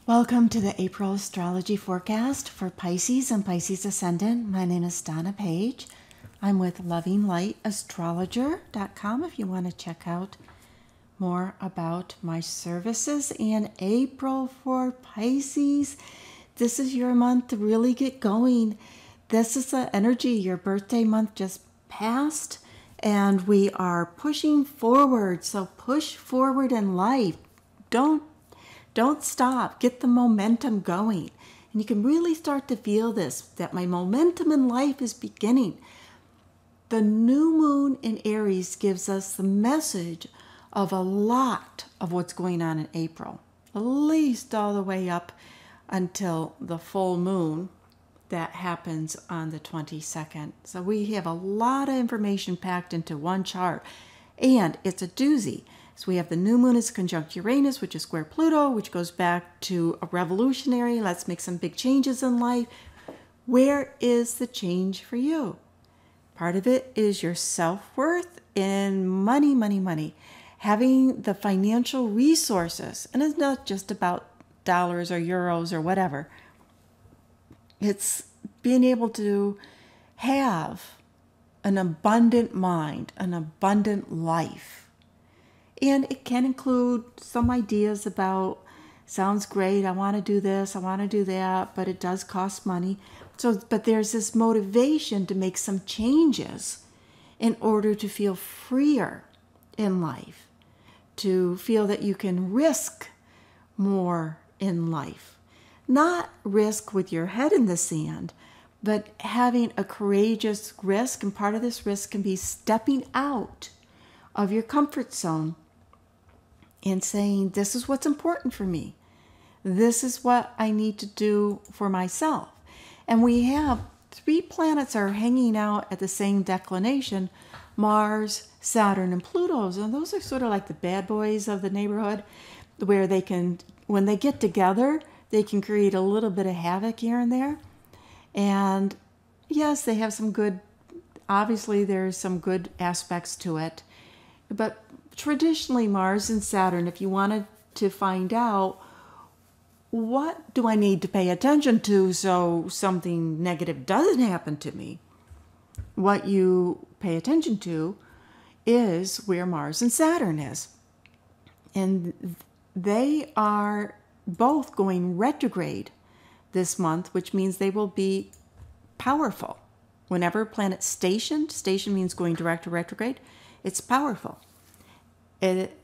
Welcome to the April astrology forecast for Pisces and Pisces Ascendant. My name is Donna Page. I'm with LovingLightAstrologer.com if you want to check out more about my services. And April for Pisces, this is your month to really get going. This is the energy. Your birthday month just passed and we are pushing forward. So push forward in life. Don't stop. Get the momentum going. And you can really start to feel this, that my momentum in life is beginning. The new moon in Aries gives us the message of a lot of what's going on in April, at least all the way up until the full moon that happens on the 22nd. So we have a lot of information packed into one chart, and it's a doozy. So we have the new moon is conjunct Uranus, which is square Pluto, which goes back to a revolutionary. Let's make some big changes in life. Where is the change for you? Part of it is your self-worth and money, money, money. Having the financial resources. And it's not just about dollars or euros or whatever. It's being able to have an abundant mind, an abundant life. And it can include some ideas about, sounds great, I want to do this, I want to do that, but it does cost money. But there's this motivation to make some changes in order to feel freer in life, to feel that you can risk more in life. Not risk with your head in the sand, but having a courageous risk. And part of this risk can be stepping out of your comfort zone and saying, this is what's important for me. This is what I need to do for myself. And we have 3 planets are hanging out at the same declination, Mars, Saturn, and Pluto. And those are sort of like the bad boys of the neighborhood, where they can, when they get together, they can create a little bit of havoc here and there. And yes, they have some good, obviously there's some good aspects to it. But traditionally, Mars and Saturn, if you wanted to find out what do I need to pay attention to so something negative doesn't happen to me, what you pay attention to is where Mars and Saturn is. And they are both going retrograde this month, which means they will be powerful. Whenever a planet's stationed, station means going direct or retrograde, it's powerful.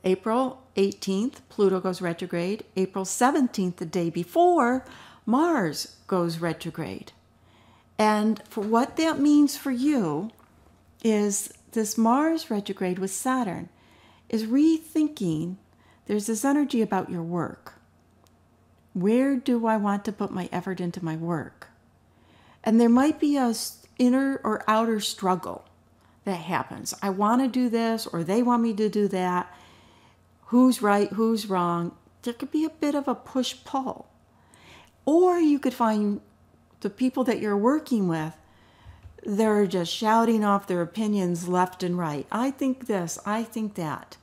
April 18th, Pluto goes retrograde. April 17th, the day before, Mars goes retrograde. And for what that means for you is this Mars retrograde with Saturn is rethinking. There's this energy about your work. Where do I want to put my effort into my work? And there might be a inner or outer struggle that happens. I want to do this, or they want me to do that. Who's right, who's wrong? There could be a bit of a push-pull. Or you could find the people that you're working with, they're just shouting off their opinions left and right. I think this, I think that.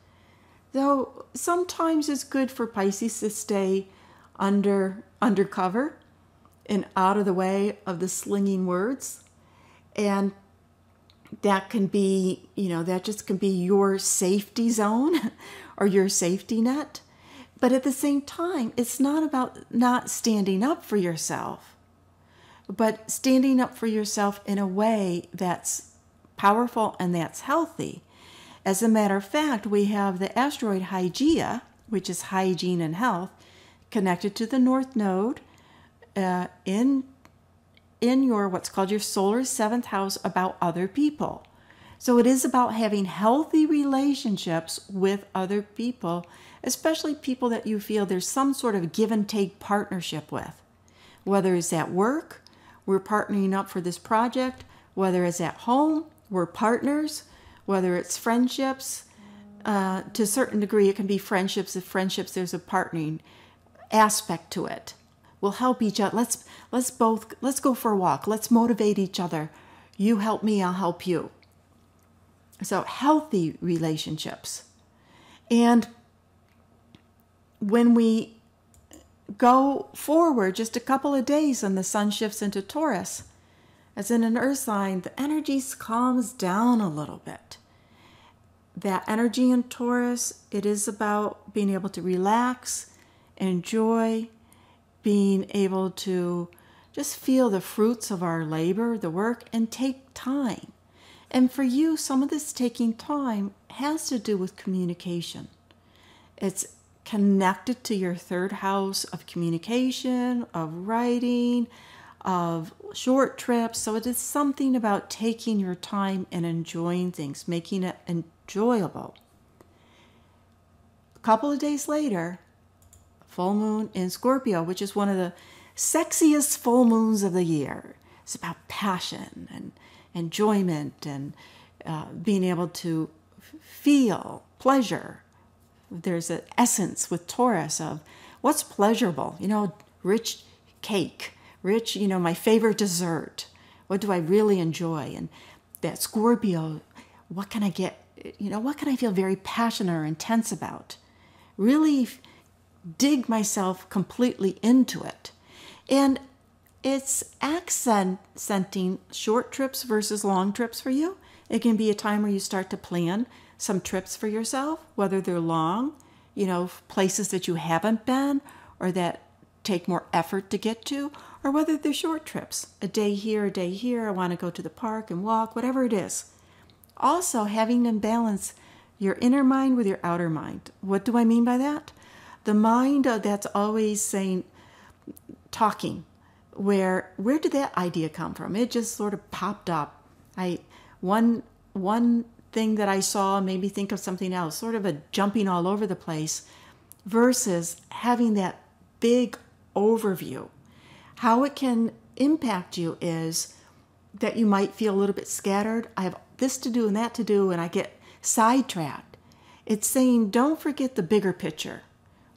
Though sometimes it's good for Pisces to stay undercover and out of the way of the slinging words. And that can be, that just can be your safety zone or your safety net. But at the same time, it's not about not standing up for yourself, but standing up for yourself in a way that's powerful and that's healthy. As a matter of fact, we have the asteroid Hygeia, which is hygiene and health, connected to the North Node in your what's called your solar 7th house about other people. So it is about having healthy relationships with other people, especially people that you feel there's some sort of give and take partnership with. Whether it's at work, we're partnering up for this project. Whether it's at home, we're partners. Whether it's friendships, to a certain degree, it can be friendships. If friendships, there's a partnering aspect to it. We'll help each other. Let's go for a walk. Let's motivate each other. You help me, I'll help you. So healthy relationships. And when we go forward just a couple of days and the sun shifts into Taurus, as in an earth sign, the energy calms down a little bit. That energy in Taurus, it is about being able to relax, enjoy, being able to just feel the fruits of our labor, the work, and take time. And for you, some of this taking time has to do with communication. It's connected to your third house of communication, of writing, of short trips. So it is something about taking your time and enjoying things, making it enjoyable. A couple of days later, full moon in Scorpio, which is one of the sexiest full moons of the year. It's about passion and enjoyment and being able to feel pleasure. There's an essence with Taurus of what's pleasurable, rich cake, rich, my favorite dessert. What do I really enjoy? And that Scorpio, what can I get, what can I feel very passionate or intense about? Really dig myself completely into it. And it's accenting short trips versus long trips for you. It can be a time where you start to plan some trips for yourself, whether they're long, places that you haven't been or that take more effort to get to, or whether they're short trips, a day here, I want to go to the park and walk, whatever it is. Also, having them balance your inner mind with your outer mind. What do I mean by that? The mind that's always saying, talking, where did that idea come from? It just sort of popped up. One thing that I saw made me think of something else, sort of a jumping all over the place, versus having that big overview. How it can impact you is that you might feel a little bit scattered. I have this to do and that to do, and I get sidetracked. It's saying, don't forget the bigger picture.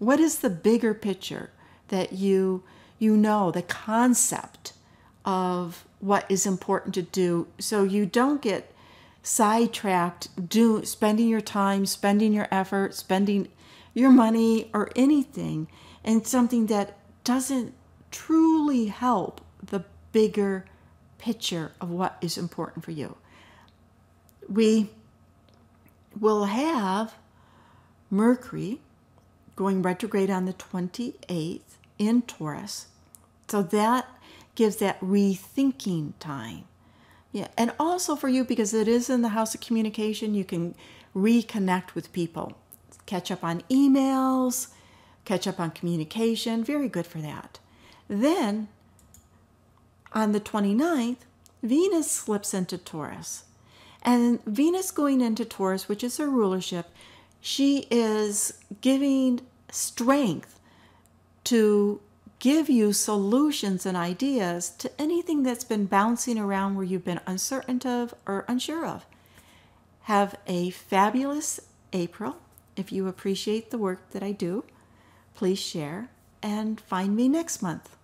What is the bigger picture that you know, the concept of what is important to do, so you don't get sidetracked spending your time, spending your effort, spending your money or anything in something that doesn't truly help the bigger picture of what is important for you. We will have Mercury going retrograde on the 28th in Taurus. So that gives that rethinking time. Yeah, and also for you, because it is in the house of communication, you can reconnect with people, catch up on emails, catch up on communication. Very good for that. Then on the 29th, Venus slips into Taurus. And Venus going into Taurus, which is her rulership, she is giving strength to give you solutions and ideas to anything that's been bouncing around where you've been uncertain of or unsure of. Have a fabulous April. If you appreciate the work that I do, please share and find me next month.